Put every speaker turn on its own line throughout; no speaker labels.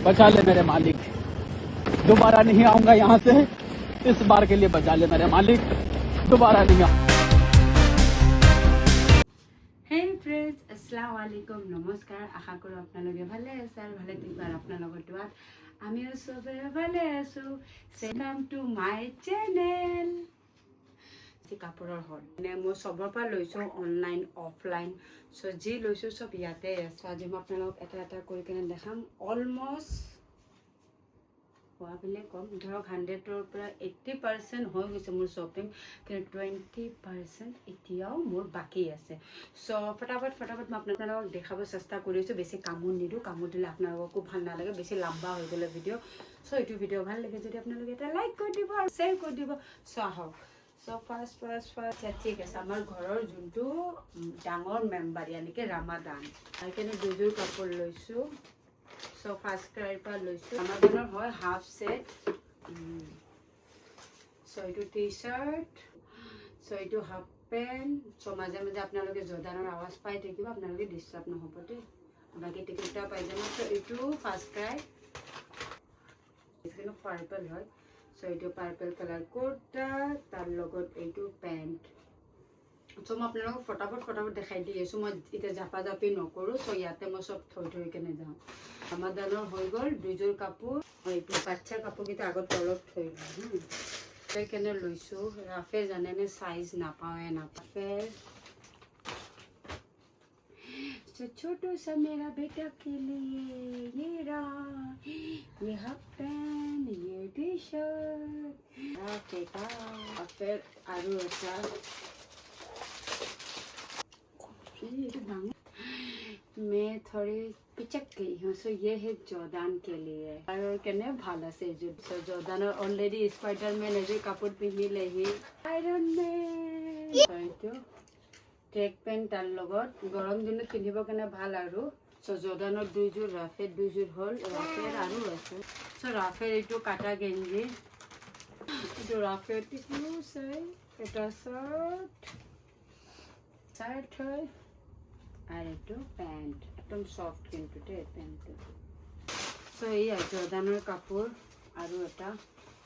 बचा ले मेरे मालिक, दोबारा नहीं आऊंगा यहाँ से, इस बार के लिए बचा ले मेरे मालिक, दोबारा नहीं आऊंगा।
হে ফ্ৰেণ্ডছ, আসসালামু আলাইকুম, নমস্কাৰ। আশা কৰোঁ আপোনালোকে ভালে আছে আৰু ভালে থাকিব আৰু আপোনালোকৰ দোৱাত আমিও চবে ভালে আছোঁ। Welcome to my channel. কাপোৰৰ হ'ল মানে মই চবৰ পৰা লৈছোঁ, অনলাইন অফলাইন, চ' যি লৈছোঁ চব ইয়াতে আছে। আজি মই আপোনালোকক এটা এটা কৰি কিনে দেখাম। অলমষ্ট হোৱা বুলি ক'ম, ধৰক 100ৰ পৰা 80% হৈ গৈছে মোৰ শ্বপিং, কিন্তু 20% এতিয়াও মোৰ বাকী আছে। চ' ফটাফট মই আপোনালোকক দেখাব চেষ্টা কৰিছোঁ। বেছি কামো নিদিওঁ, কামো দিলে আপোনালোককো ভাল নালাগে, বেছি লম্বা হৈ গ'লে ভিডিঅ'। চ' এইটো ভিডিঅ' ভাল লাগে যদি আপোনালোকে এটা লাইক কৰি দিব আৰু শ্বেয়াৰ কৰি দিব। চ' আহক। চ' ফাৰ্ষ্ট ঠিক আছে, আমাৰ ঘৰৰ যোনটো ডাঙৰ মেম্বাৰ ইয়ানিকে ৰামাদান, সেইকাৰণে দুযোৰ কাপোৰ লৈছোঁ। চ' ফাৰ্ষ্ট ক্ৰাইৰ পৰা লৈছোঁ। ৰামাদানৰ হয় হাফ ছেট। চ' এইটো টি চাৰ্ট, চ' এইটো হাফ পেণ্ট। চ' মাজে মাজে আপোনালোকে জৰ্দানৰ আৱাজ পাই থাকিব, আপোনালোকে ডিষ্টাৰ্ব নহ'ব দেই। বাকী টিকেটটা পাইজামা। চ' এইটো ফাৰ্ষ্ট ক্ৰাই, কিন্তু পাৰ্পল হয়। চ' এইটো পাৰ্পল কালাৰ কুৰ্তা, তাৰ লগত এইটো পেণ্ট। চ' মই আপোনালোকক ফটাফট দেখাই দি আছোঁ। মই এতিয়া জাপি নকৰোঁ। চ' ইয়াতে মই চব থৈ কেনে যাওঁ। ৰামাদানৰ হৈ গ'ল দুযোৰ কাপোৰ। এইটো বাচ্ছা কাপোৰকেইটা আগত তলত থৈ লওঁ। থৈ কেনে লৈছোঁ। ৰাফে জানেনে চাইজ নাপাওঁৱে নাপায়। छोटू सा मेरा बेटा के लिए ये रहा, ये हाफ पैंट, ये टी शर्ट, फिर आलू अच्छा मैं थोड़ी पिचक गई हूँ। सो ये है जॉर्डान के लिए और कहने भाला से जो जॉर्डान ऑलरेडी स्पाइडरमैन एजे कापड़ पिंधिले ही आयरन मैन ট্ৰেক পেণ্ট, তাৰ লগত গৰম দিনত পিন্ধিবৰ কাৰণে ভাল। আৰু চ' জৰ্দানৰ দুযোৰ, ৰাফেৰ দুযোৰ হ'ল। ৰাফেৰ আৰু আছে। চ' ৰাফেৰ এইটো কাটা গেঞ্জি, এইটো ৰাফেৰ টিকলু চাই, এটা চাৰ্ট হয়, আৰু এইটো পেণ্ট। একদম চফ্ট কিন্তু দেই পেণ্টটো। চ' এইয়া জৰ্দানৰ কাপোৰ আৰু এটা।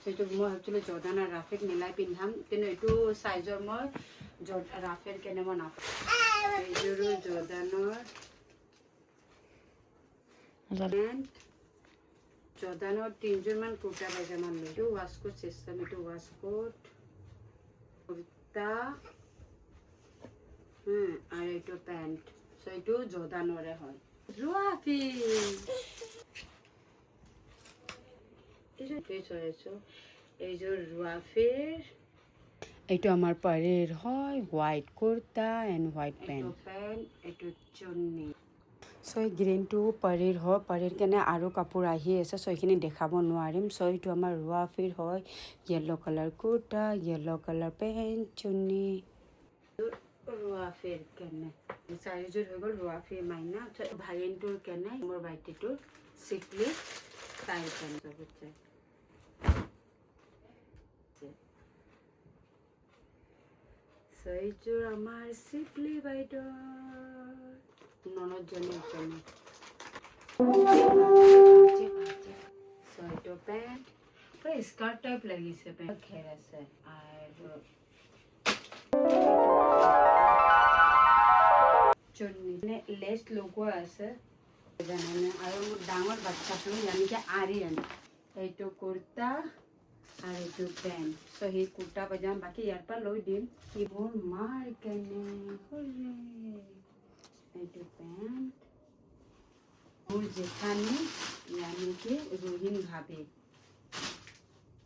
সেইটো মই ভাবিছিলোঁ জৰ্দান আৰু ৰাফেক মিলাই পিন্ধাম, কিন্তু এইটো চাইজৰ মই ৰাফেৰ কেনে মই নাপাওঁ। এইযোৰো জৰ্দানৰ জৰ্দানৰ 3যোৰমান কুৰ্তা পাইজামা লৈছোঁ। ৱাছকোট চিষ্টেম, এইটো ৱাছকোট কুৰ্তা আৰু এইটো পেণ্ট। চ' এইটো জৰ্দানৰে হয়। এইযোৰ ৰুৱাফিৰ, এইটো আমাৰ পাৰীৰ হয়। White kurta and white pant, এইটো চুন্নি। চ' এই গ্ৰীণটো পাৰীৰ হয়। পাৰীৰ কেনে আৰু কাপোৰ আহি আছে, চ' এইখিনি দেখাব নোৱাৰিম। চ' এইটো আমাৰ ৰুৱাফিৰ হয়। Yellow' colour kurta, yellow' colour pant, chunni. ৰুৱাফিৰ কেনে চাৰিযোৰ হৈ গ'ল। ৰুৱাফিৰ মাইনা ভাগিনটোৰ কেনে মোৰ ভাইটিটোৰ চিকলি তাইৰ কেনে বুজিছে। এইযোৰ আমাৰ চিকলি বাইদেউ ননদজনীৰ কাৰণে। এইটো পেণ্ট পুৰা স্কাৰ্ট টাইপ লাগিছে, পেণ্ট ঘেৰ আছে আৰু চুন্নি লেছ লগোৱা আছে জানেনে। আৰু মোৰ ডাঙৰ বাচ্চাটো যেনেকৈ আৰিয়ান, এইটো কুৰ্তা আৰু এইটো পেণ্ট। চ' সেই কুৰ্তা পাইজাম, বাকী ইয়াৰ পৰা লৈ দিম। কি মোৰ মাৰ কেনে এইটো পেণ্ট, মোৰ জেঠানী ইয়ানিকি ৰুহিন ভাবি।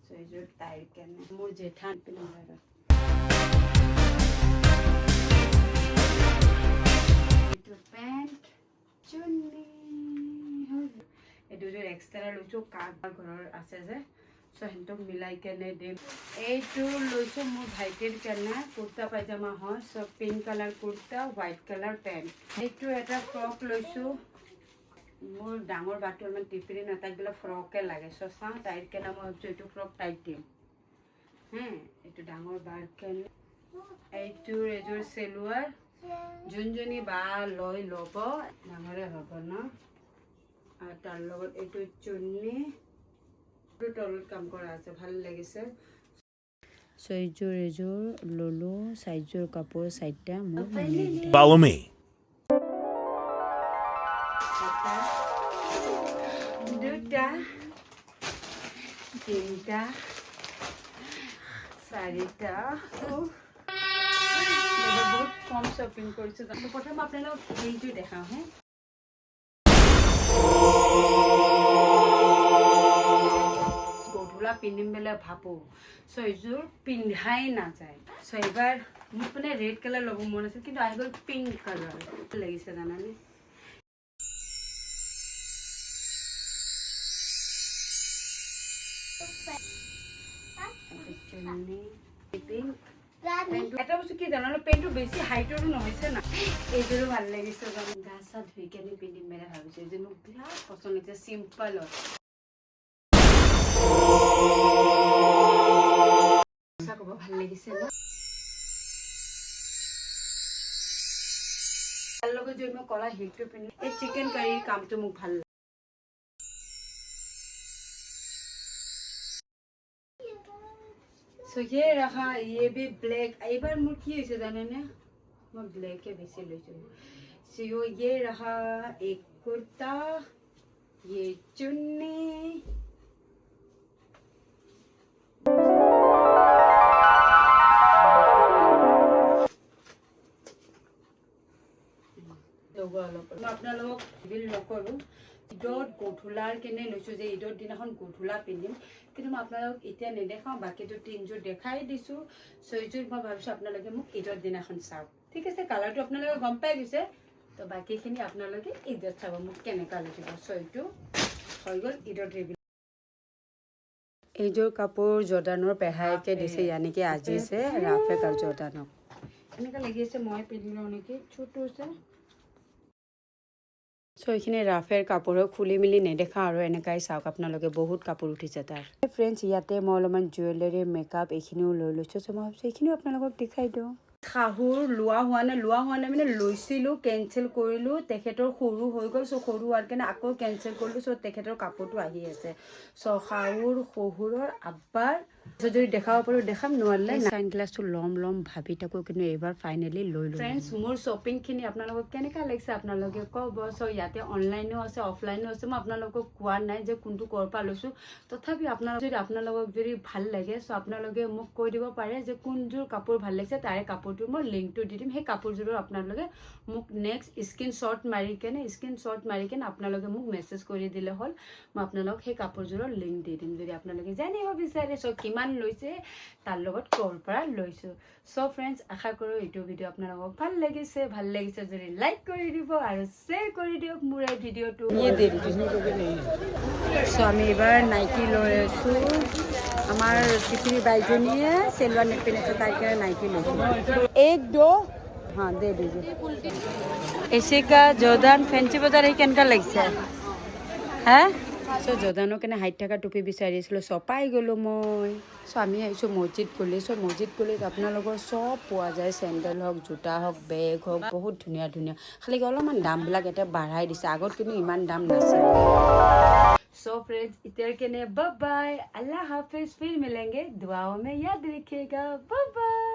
চ' এইযোৰ তাইৰ কেনে মোৰ জেঠান পিন্ধা। এইটো পেণ্ট চুন্নি। এই দুযোৰ এক্সট্ৰা লৈছোঁ, কাৰোবাৰ ঘৰৰ আছে যে, চ' সিহঁতক মিলাই কেনে দিম। এইটো লৈছোঁ মোৰ ভাইটিৰ কাৰণে কুৰ্তা পাইজামা হয়। So' pink colour kurta, white colour pant. এইটো এটা ফ্ৰক লৈছোঁ। মোৰ ডাঙৰ বাটো অলপমান টিপিৰি নাথাকিলে ফ্ৰকে লাগে। চ' চাওঁ তাইৰ কাৰণে মই ভাবিছোঁ এইটো ফ্ৰক টাইট দিম। এইটো ডাঙৰ বাৰ কাৰণে। এইযোৰ চেলোৱাৰ, যোনজনী বা ল'ব ডাঙৰে হ'ব ন। আৰু তাৰ লগত এইটো চুন্নি তলত কাম কৰা আছে ভাল লাগিছে এযোৰ ললো চাইজৰ কাপোৰ 4টা মোৰ
Follow me.
দুটা 3টা 4টা বহুত কম শ্বপিং কৰিছো প্ৰথম আপোনালোক এইটো দেখাওঁ হে গধূলা পিন্ধিম বুলি ভাবো এইযোৰ পিন্ধাই নাযায় এইবাৰ মোক মানে ৰেড কালাৰ ল'ব মন আছিল কিন্তু আহি গ'ল পিংক কালাৰ লাগিছে জানানে এটা বস্তু কি জানানো পেণ্টটো বেছি হাইটৰো নহৈছে না এইযোৰো ভাল লাগিছে গা চা ধুই কেনে পিন্ধিম বুলি ভাবিছো যে মোক বিৰাট পচন্দ হৈছে চিম্পলত ক'ব ভাল লাগিছে ন তাৰ লগত যদি মই কলা হিলটো পিন্ধি এই চিকেন কাৰীৰ কামটো মোক ভাল লাগে So ये रहा ये भी ब्लैक एक बार मुझ की ऐसे जाने ने मैं ब्लैक के बेचे ले चुकी so ये रहा एक कुर्ता ये चुन्नी मैं अपना लोग बिल नकरूँ ঈদত গধূলাৰ কেনে লৈছো যে ঈদৰ দিনাখন গধূলা পিন্ধিম কিন্তু মই আপোনালোকক এতিয়া নেদেখাওঁ বাকীটো 3যোৰ দেখাই দিছো 6যোৰ মই ভাবিছো আপোনালোকে মোক ঈদৰ দিনাখন চাওক ঠিক আছে কালাৰটো আপোনালোকে গম পাই গৈছে তো বাকীখিনি আপোনালোকে ঈদত চাব মোক কেনেকা লাগিব 6টো হৈ গ'ল ঈদৰ ৰিভিউ এইযোৰ কাপোৰ জৰ্দানৰ পেহাইকে দিছে यानी कि আজিছে ৰাফেক আৰু জৰ্দানক এনেকা লাগিছে মই পিন্ধিলো নেকি ছোট আছে এইখিনি ৰাফেৰ কাপোৰ খুলি মিলি নেদেখা আৰু এনেকাই চাওক আপোনালোকে বহুত কাপোৰ উঠিছে তাৰ ফ্ৰেণ্ডছ ইয়াতে মই অলপমান জুৱেলাৰী মেকআপ এইখিনিও লৈ লৈছোঁ মই ভাবিছোঁ এইখিনিও আপোনালোকক দেখাই দিওঁ শাহুৰ লোৱা হোৱা নাই মানে লৈছিলোঁ কেঞ্চেল কৰিলোঁ তেখেতৰ সৰু হৈ গ'ল সৰু হোৱাৰ কাৰণে আকৌ কেঞ্চেল কৰিলোঁ তেখেতৰ কাপোৰটো আহি আছে শাহুৰ শহুৰৰ আব্বাৰ যদি দেখাব পাৰোঁ দেখাম নোৱাৰিলে চাইন গ্লাছটো ল'ম ভাবি থাকোঁ কিন্তু এইবাৰ ফাইনেলি লৈ ল'লোঁ ফ্ৰেণ্ডছ মোৰ শ্বপিংখিনি আপোনালোকক কেনেকুৱা লাগিছে আপোনালোকে ক'ব ইয়াতে অনলাইনো আছে অফলাইনো আছে মই আপোনালোকক কোৱা নাই যে কোনটো ক'ৰ পৰা লৈছোঁ তথাপি আপোনালোকক যদি ভাল লাগে আপোনালোকে মোক কৈ দিব পাৰে যে কোনযোৰ কাপোৰ ভাল লাগিছে তাৰে কাপোৰটোৰ মই লিংকটো দি দিম সেই কাপোৰযোৰৰ আপোনালোকে মোক নেক্সট স্ক্ৰীনশ্বট মাৰি কেনে আপোনালোকে মোক মেছেজ কৰি দিলে হ'ল মই আপোনালোকক সেই কাপোৰযোৰৰ লিংক দি দিম যদি আপোনালোকে জানিব বিচাৰে কিমান লৈছে তাৰ লগত ক'ৰ পৰা লৈছোঁ ফ্ৰেণ্ডছ আশা কৰোঁ এইটো ভিডিঅ' আপোনালোকক ভাল লাগিছে যদি লাইক কৰি দিব আৰু শ্বেয়াৰ কৰি দিয়ক মোৰ এই ভিডিঅ'টো আমি এইবাৰ নাইকি লৈ আছোঁ আমাৰ পৃথিৱী বাইজনীয়ে চেলোৱাৰ নিপিন্ধিছে তাই কাৰণে নাইকি লৈছোঁ 1 2 हाँ दे दीजिए ऐसे का जर्दान फैंसी बाजार ही केनका লাগিছে হ্যাঁ জৰ্দানৰ কাৰণে হাইট থকা টুপি বিচাৰি আছিলোঁ পাই গ'লোঁ মই আমি আহিছোঁ মছজিদ গলিত আপোনালোকৰ চব পোৱা যায় চেণ্ডেল হওক জোতা হওক বেগ হওক বহুত ধুনীয়া খালি অলপমান দামবিলাক এতিয়া বাঢ়াই দিছে আগত কিন্তু ইমান দাম নাছিল फ्रेंड्स इतर के ने बाय बाय अल्लाह हाफिज फिर मिलेंगे दुआओं में याद रखिएगा बाय बाय